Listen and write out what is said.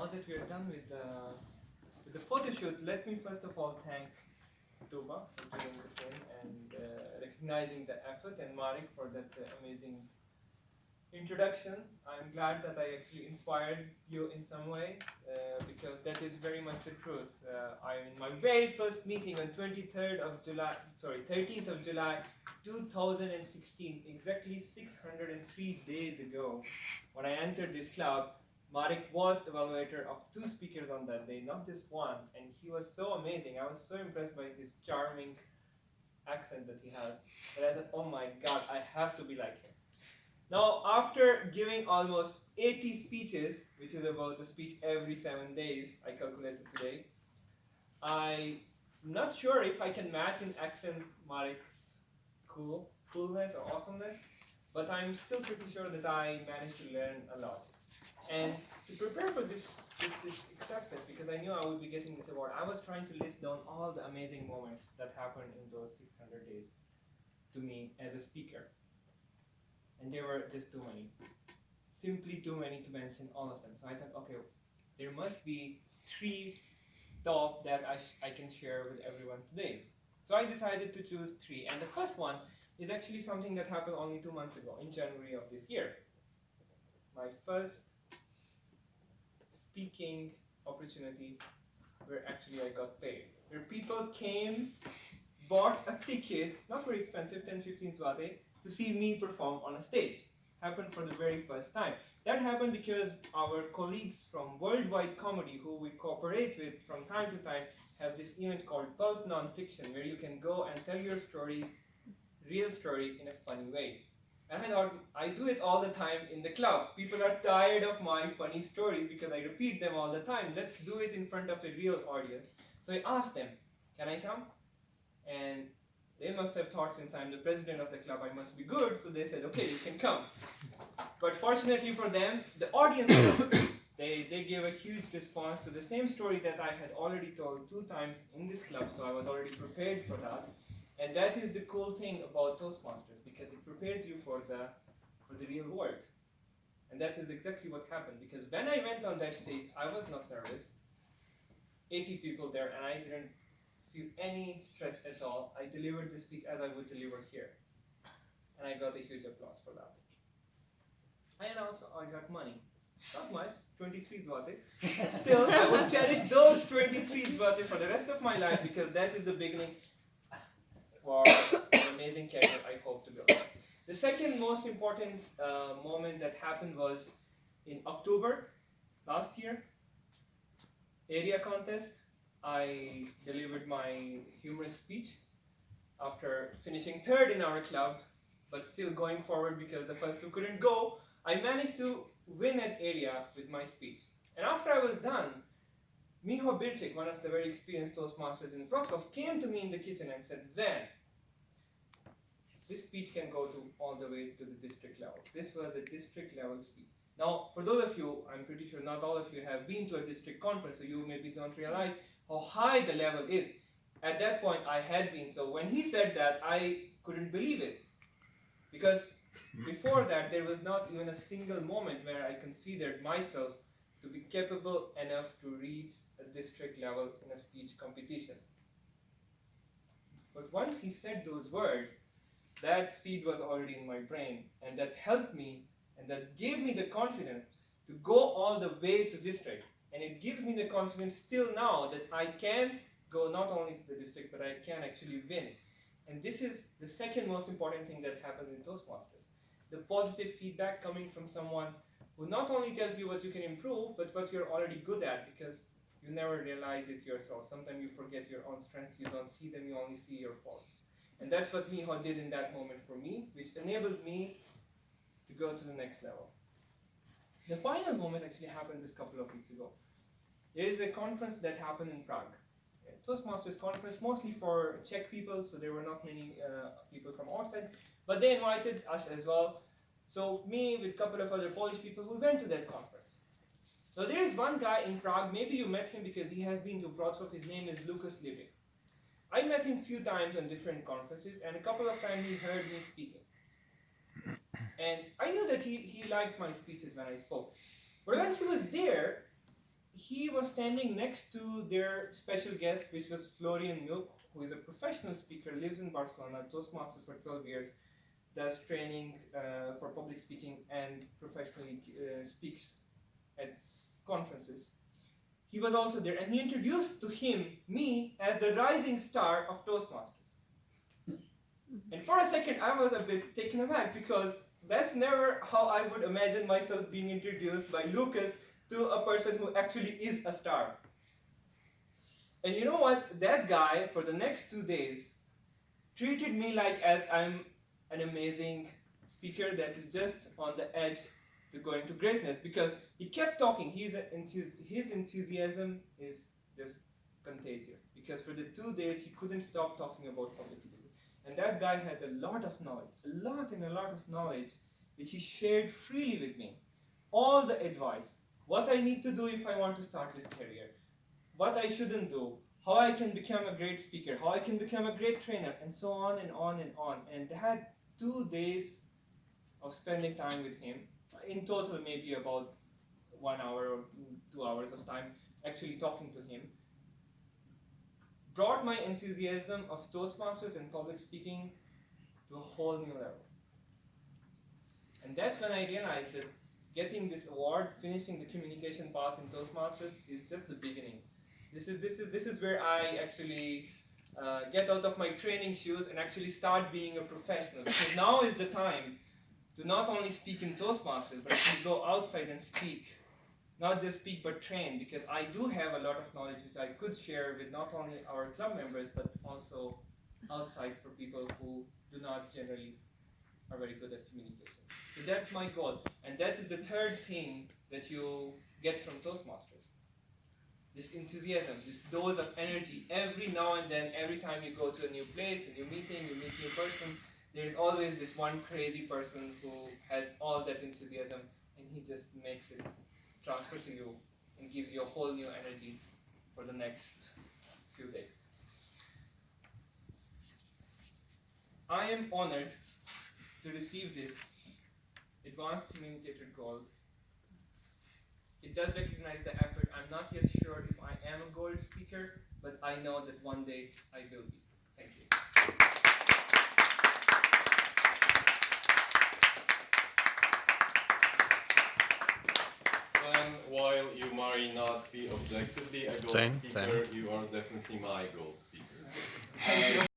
now that we are done with the photo shoot, let me first of all thank Tuba for doing the thing and recognizing the effort, and Marek for that amazing introduction. I'm glad that I actually inspired you in some way, because that is very much the truth. In my very first meeting on 13th of July 2016, exactly 603 days ago, when I entered this club, Marek was evaluator of 2 speakers on that day, not just one, and he was so amazing. I was so impressed by his charming accent that he has, that I thought, oh my god, I have to be like him. Now, after giving almost 80 speeches, which is about a speech every 7 days, I calculated today, I'm not sure if I can match in accent Marek's coolness or awesomeness, but I'm still pretty sure that I managed to learn a lot. And to prepare for this acceptance, because I knew I would be getting this award, I was trying to list down all the amazing moments that happened in those 600 days to me as a speaker. And there were just too many. Simply too many to mention all of them. So I thought, okay, there must be 3 top that I can share with everyone today. So I decided to choose 3. And the first one is actually something that happened only 2 months ago, in January of this year. My first speaking opportunity where actually I got paid. Where people came, bought a ticket, not very expensive, 10-15 zloty, to see me perform on a stage. Happened for the very first time. That happened because our colleagues from Worldwide Comedy, who we cooperate with from time to time, have this event called Pulp Nonfiction, where you can go and tell your story, real story, in a funny way. And I thought, I do it all the time in the club. People are tired of my funny stories because I repeat them all the time. Let's do it in front of a real audience. So I asked them, can I come? And they must have thought, since I'm the president of the club, I must be good. So they said, okay, you can come. But fortunately for them, the audience, they gave a huge response to the same story that I had already told 2 times in this club. So I was already prepared for that. And that is the cool thing about Toastmasters, because it prepares you for the real world. And that is exactly what happened, because when I went on that stage, I was not nervous. 80 people there, and I didn't feel any stress at all. I delivered the speech as I would deliver here. And I got a huge applause for that. And also, I got money. Not much, 23 zloty. Still, I will cherish those 23 zloty for the rest of my life, because that is the beginning for an amazing career I hope to build. The second most important moment that happened was in October last year, area contest. I delivered my humorous speech after finishing 3rd in our club, but still going forward because the first 2 couldn't go. I managed to win at area with my speech. And after I was done, Miho Birchik, one of the very experienced Toastmasters in Wroclove, came to me in the kitchen and said, Zen, this speech can go to all the way to the district level. This was a district level speech. Now, for those of you, I'm pretty sure not all of you have been to a district conference, so you maybe don't realize how high the level is. At that point, I had been. So when he said that, I couldn't believe it. Because before that, there was not even a single moment where I considered myself to be capable enough to reach a district level in a speech competition. But once he said those words, that seed was already in my brain, and that helped me, and that gave me the confidence to go all the way to district. And it gives me the confidence still now that I can go not only to the district, but I can actually win. And this is the second most important thing that happens in Toastmasters. The positive feedback coming from someone who not only tells you what you can improve, but what you're already good at, because you never realize it yourself. Sometimes you forget your own strengths, you don't see them, you only see your faults. And that's what Miho did in that moment for me, which enabled me to go to the next level. The final moment actually happened just a couple of weeks ago. There is a conference that happened in Prague. A Toastmasters conference, mostly for Czech people, so there were not many people from outside, but they invited us as well. So me with a couple of other Polish people, we went to that conference. So there is one guy in Prague, maybe you met him because he has been to Wroclaw, his name is Lucas Livik. I met him a few times on different conferences, and a couple of times he heard me speaking. And I knew that he liked my speeches when I spoke. But when he was there, he was standing next to their special guest, which was Florian Milk, who is a professional speaker, lives in Barcelona, Toastmasters for 12 years, does training for public speaking and professionally speaks at conferences. He was also there, and he introduced to him me as the rising star of Toastmasters. And for a second, I was a bit taken aback because that's never how I would imagine myself being introduced by Lucas to a person who actually is a star. And you know what? That guy, for the next 2 days, treated me like as I'm an amazing speaker that is just on the edge to going to greatness, because he kept talking. His enthusiasm is just contagious, because for the 2 days he couldn't stop talking about public speaking. And that guy has a lot of knowledge, a lot of knowledge, which he shared freely with me. All the advice, what I need to do if I want to start this career, what I shouldn't do, how I can become a great speaker, how I can become a great trainer, and so on and on and on. And that 2 days of spending time with him, in total maybe about 1 hour or 2 hours of time actually talking to him, brought my enthusiasm of Toastmasters and public speaking to a whole new level. And that's when I realized that getting this award, finishing the communication path in Toastmasters, is just the beginning. This is where I actually get out of my training shoes and actually start being a professional. Because now is the time to not only speak in Toastmasters, but actually go outside and speak. Not just speak, but train, because I do have a lot of knowledge which I could share with not only our club members, but also outside for people who do not generally are very good at communication. So that's my goal. And that is the third thing that you get from Toastmasters. This enthusiasm, this dose of energy. Every now and then, every time you go to a new place, a new meeting, you meet a new person, there is always this one crazy person who has all that enthusiasm, and he just makes it transfer to you and gives you a whole new energy for the next few days. I am honored to receive this Advanced Communicator Gold. It does recognize the effort. I'm not yet sure if I am a gold speaker, but I know that one day I will be. Thank you. Sven, while you might not be objectively a gold speaker, you are definitely my gold speaker. Thank you.